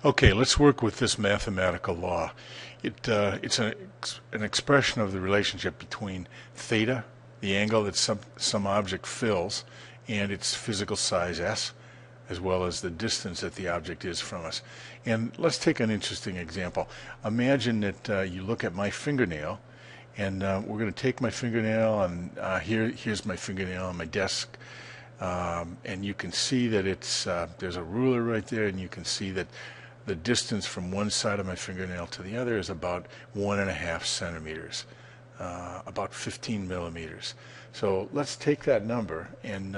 Okay, let's work with this mathematical law. It's an expression of the relationship between theta, the angle that some object fills, and its physical size s, as well as the distance that the object is from us. And let's take an interesting example. Imagine that you look at my fingernail, and we're going to take my fingernail, and here's my fingernail on my desk. And you can see that there's a ruler right there, and you can see that the distance from one side of my fingernail to the other is about 1.5 centimeters, about 15 millimeters. So let's take that number and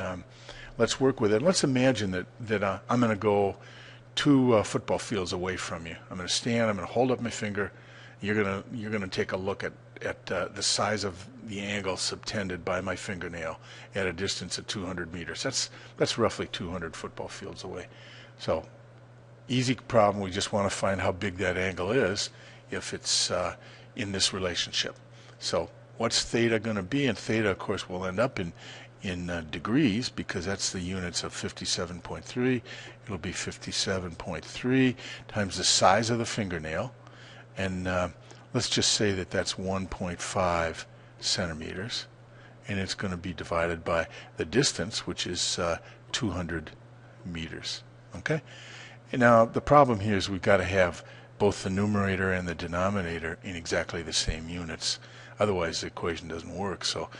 let's work with it. Let's imagine that I'm going to go 2 football fields away from you. I'm going to stand, I'm going to hold up my finger. You're going to take a look at the size of the angle subtended by my fingernail at a distance of 200 meters. That's roughly 200 football fields away. So easy problem. We just want to find how big that angle is if it's in this relationship. So what's theta going to be? And theta, of course, will end up in degrees, because that's the units of 57.3. It'll be 57.3 times the size of the fingernail. And let's just say that that's 1.5 centimeters. And it's going to be divided by the distance, which is 200 meters. Okay? And now the problem here is we've got to have both the numerator and the denominator in exactly the same units. Otherwise the equation doesn't work. So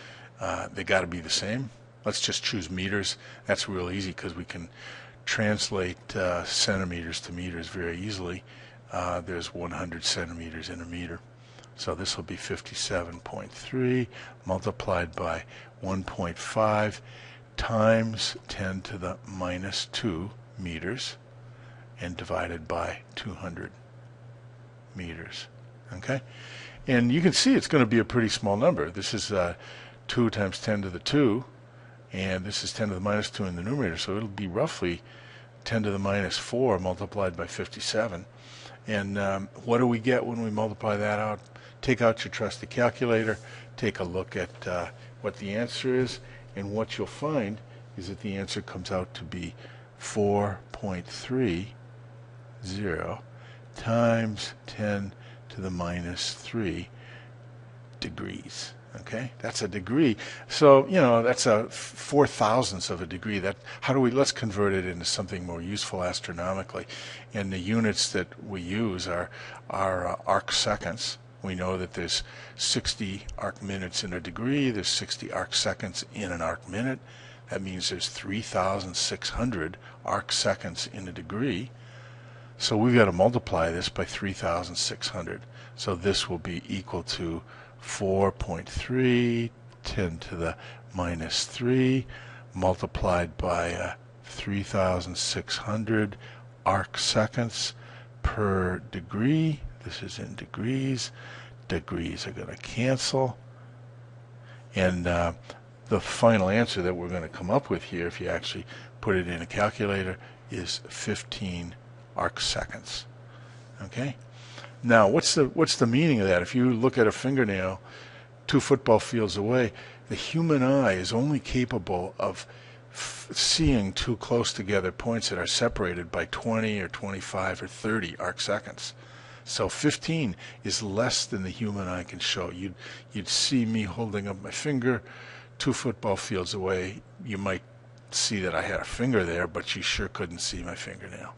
they got to be the same. Let's just choose meters. That's real easy because we can translate centimeters to meters very easily. There's 100 centimeters in a meter. So this will be 57.3 multiplied by 1.5 times 10 to the minus 2 meters, and divided by 200 meters. Okay? And you can see it's going to be a pretty small number. This is 2 times 10 to the 2, and this is 10 to the minus 2 in the numerator, so it'll be roughly 10 to the minus 4 multiplied by 57. And what do we get when we multiply that out? Take out your trusty calculator, take a look at what the answer is, and what you'll find is that the answer comes out to be 4.30 times 10 to the minus 3 degrees. Okay, that's a degree. So that's a 4/1000th of a degree. Let's convert it into something more useful astronomically. And the units that we use are arc seconds. We know that there's 60 arc minutes in a degree. There's 60 arc seconds in an arc minute. That means there's 3,600 arc seconds in a degree. So we've got to multiply this by 3,600. So this will be equal to 4.3 10 to the minus 3 multiplied by 3,600 arc seconds per degree. This is in degrees. Degrees are going to cancel. And the final answer that we're going to come up with here, if you actually put it in a calculator, is 15 arc seconds. Okay? Now, what's the meaning of that? If you look at a fingernail 2 football fields away, the human eye is only capable of seeing 2 close together points that are separated by 20 or 25 or 30 arc seconds. So 15 is less than the human eye can show. You'd see me holding up my finger 2 football fields away. You might see that I had a finger there, but you sure couldn't see my fingernail.